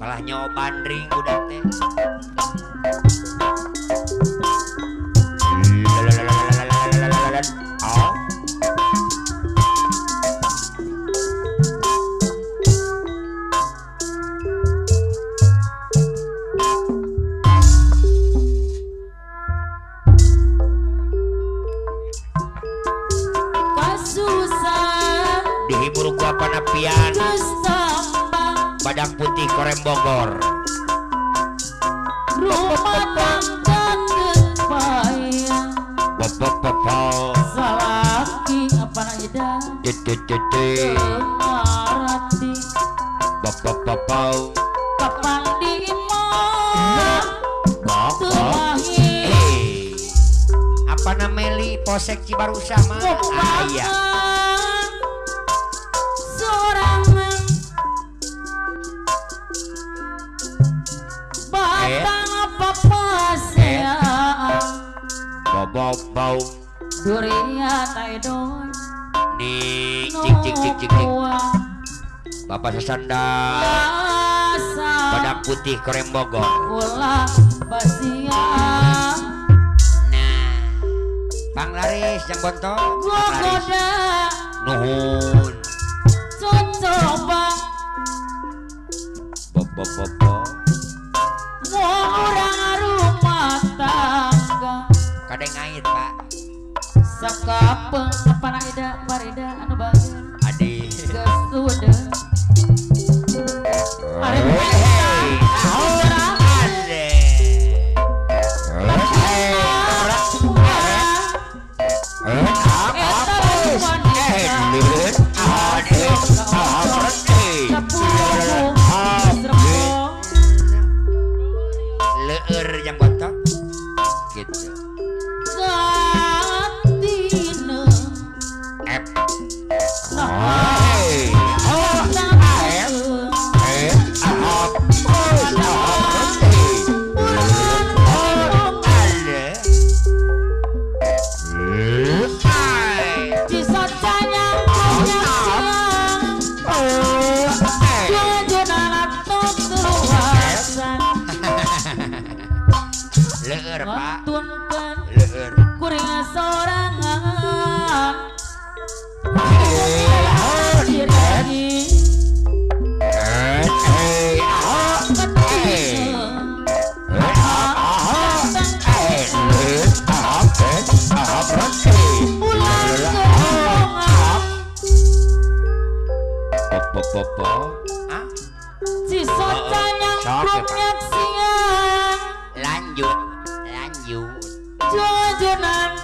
Kalah nyoban ring udah teh. Dihibur gua panapian Badak Putih Korem Bogor. Rumah tangga kepaya salaki apa ida marati kapan di imah apa nameli Posek Cibarusa mah aya sorangan batang apa pasya bau durian taidon nih cik Bapak Sasanda Badak Putih Korem Bogor ulah basia nah Bang Laris yang bontong gua goda nuhun coba bobo orang rumah tangga kadang ngait Pak sakapeng apa ida parida anu bageun adi geus sudah leur yang bontong gitu F leur Pak leur kuring sorangan lanjut jajanan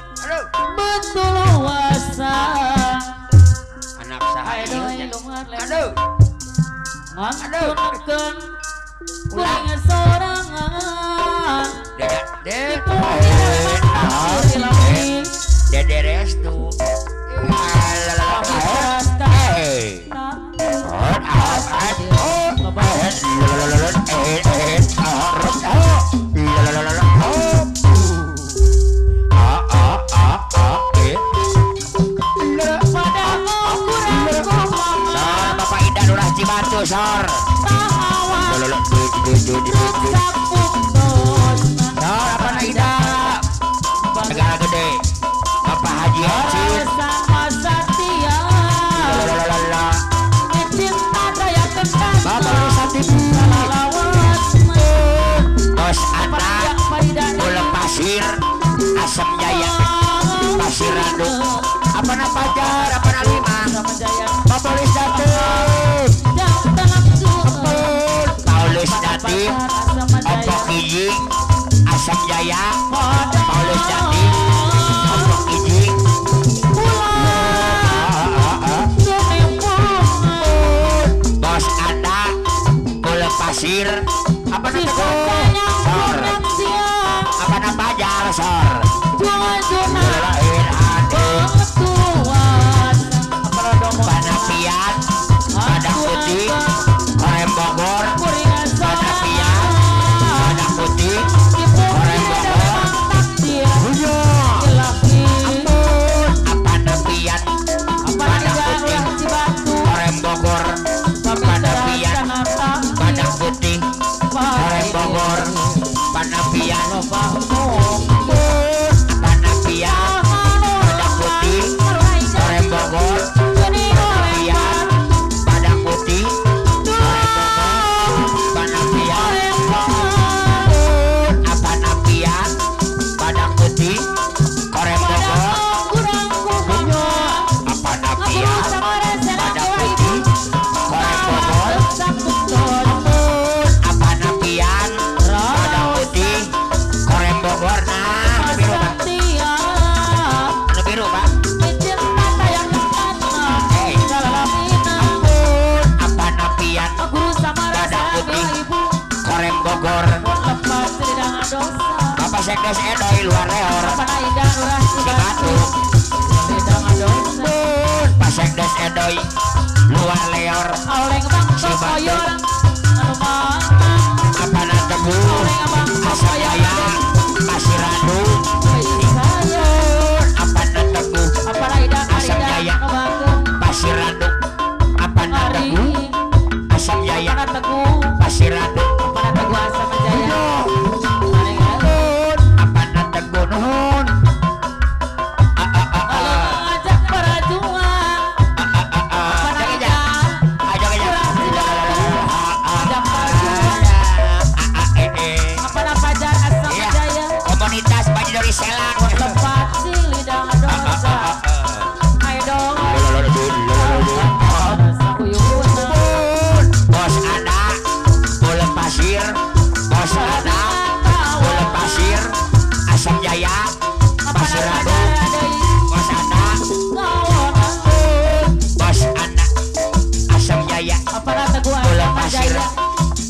betul wasa anak sahaya aduh ngantunakeun kuring sorangan Dede Restu Bapak Ida Nurah Cibatu sor apa Ida negara gede Bapak Haji Acil sama Satya cinta daya tentang Bapak Wisati Bos Anda Bola Pasir Asam Jaya Pasir Randu apa na Pajar apa na Lima Bapak Wisati Paulus Datim Opok Kijing Asam Jaya Paulus Datim Opok Kijing Bos Anda Bola Pasir apa na Sor apa na Pajar Sor Panapian Badak Putih Korem Bogor Panapian Badak Putih Korem Bogor des edoy luar leor Apana Indah Lurah Cibatu Lidang Adosa pasek des edoy luar leor Oleng bang Kokoyor Anu mantap apana tebu Oleng abang asam Kokoyor jaya pasir adu apana tebu Apana Indah asam Arida jaya Anu Bagong pasir adu apana tebu asam jaya Apana Teguh pasir adu Apana Teguh Asam Jaya apana tebu nuhun Lalu ngajak perjuangan Apana Indah Ajak perjuangan Apana Fajar Asam Jaya komunitas baju dari selang Tempat si Lidang Adosa Ayo dong bos ada bola pasir bos ada bola pasir asam jaya pasir adu bos ada bos ada asam jaya Apana Teguh bola Asam pasir Jaya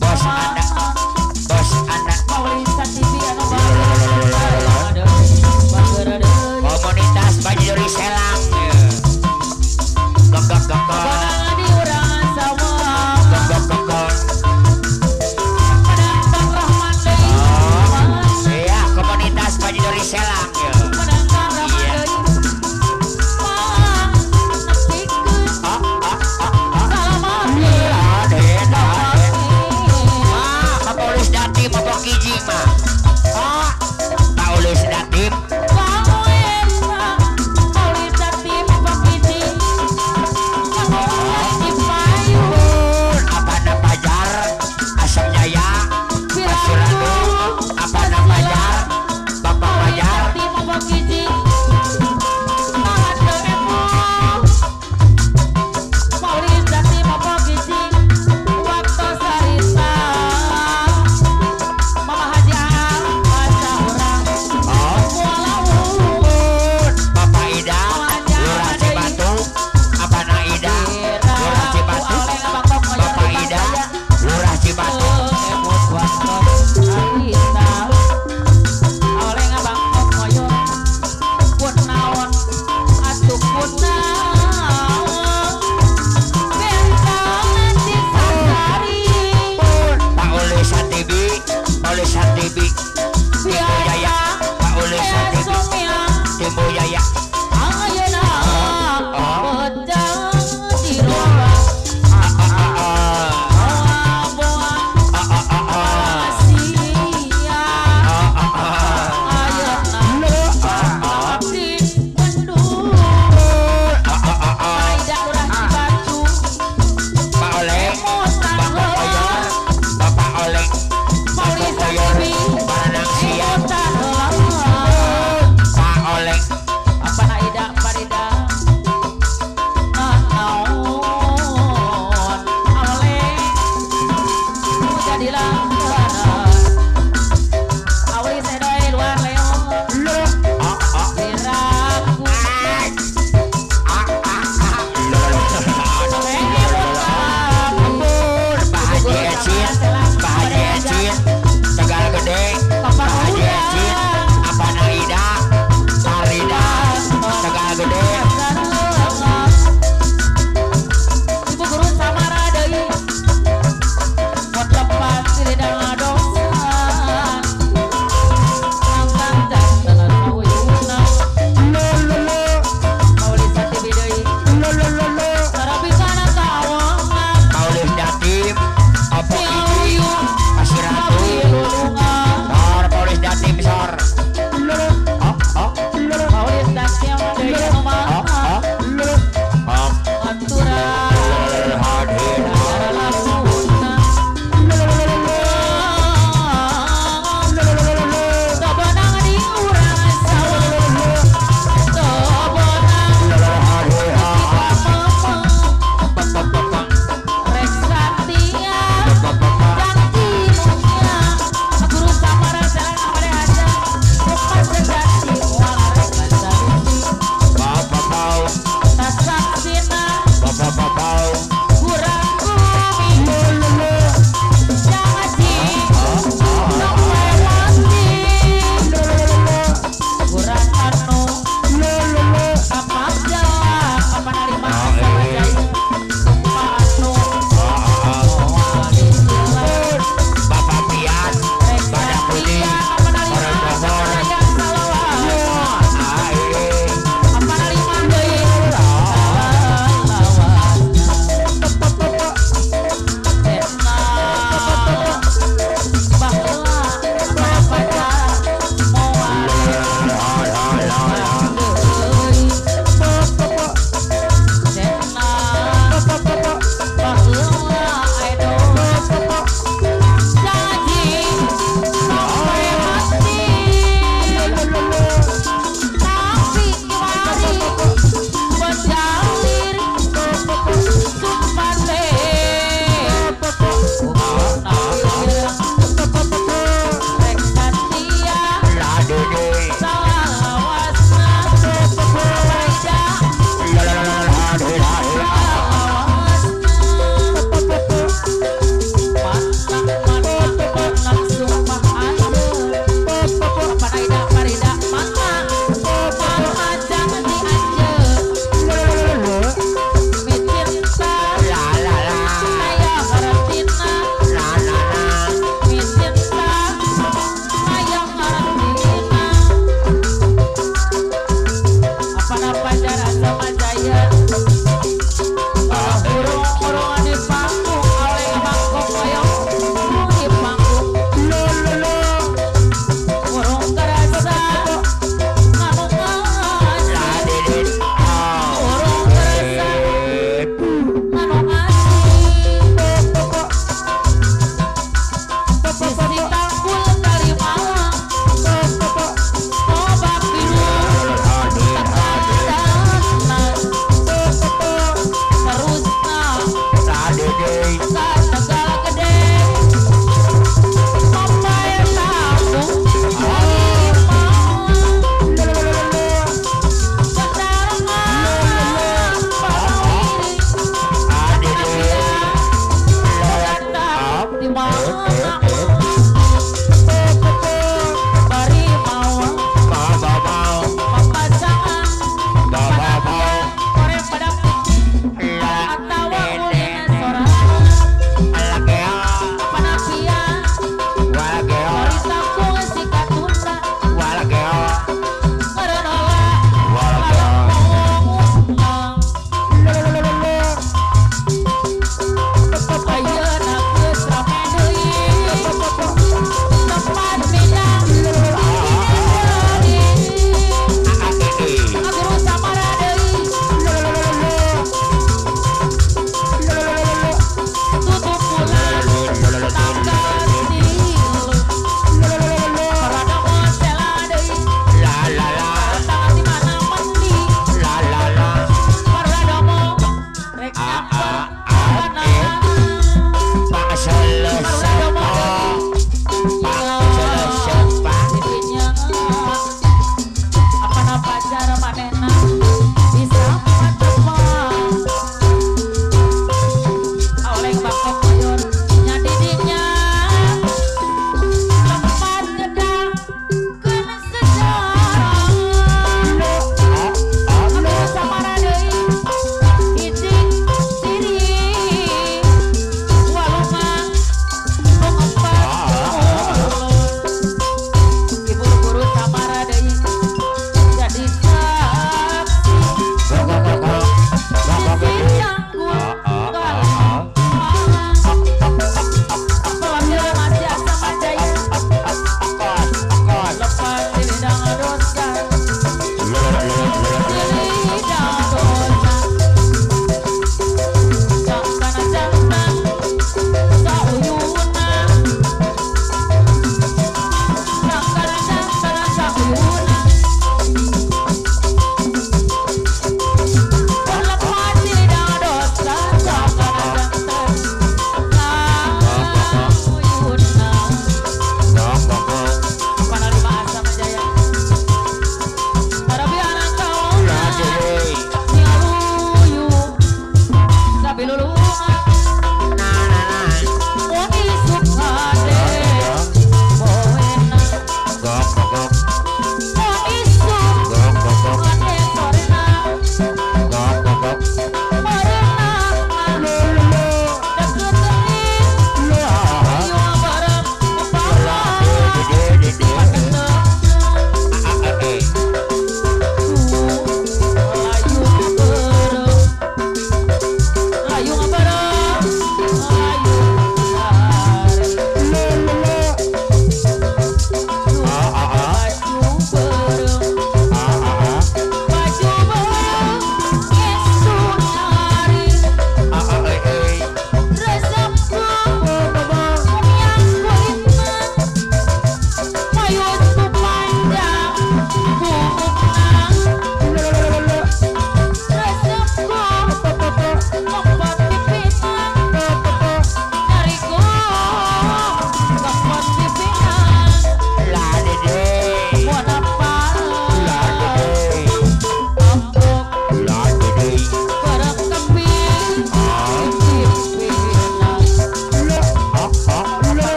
bos ada Paulisan TV anu Bageur komunitas baju dari selang gogok gogok Apana di urang sama gogok gogok Apana Bang Rahman deui iya komunitas baju dari selang Apana Bang Rahman deui Mang nepikeun salamat Paulis Datim apa kijing mah Paulis Datim apana pajar asam jaya pasir adu apana pajar bapak pajar bapak Ida lurah Cibatu apana Ida lurah Cibatu bapak Ida lurah Cibatu Paulis Santibi Paulis Santibi Timbu Jaya Paulis Santibi Timbu Jaya Pak Oleng Bapak Koyor Bapak Oleng Bapak Koyor Pak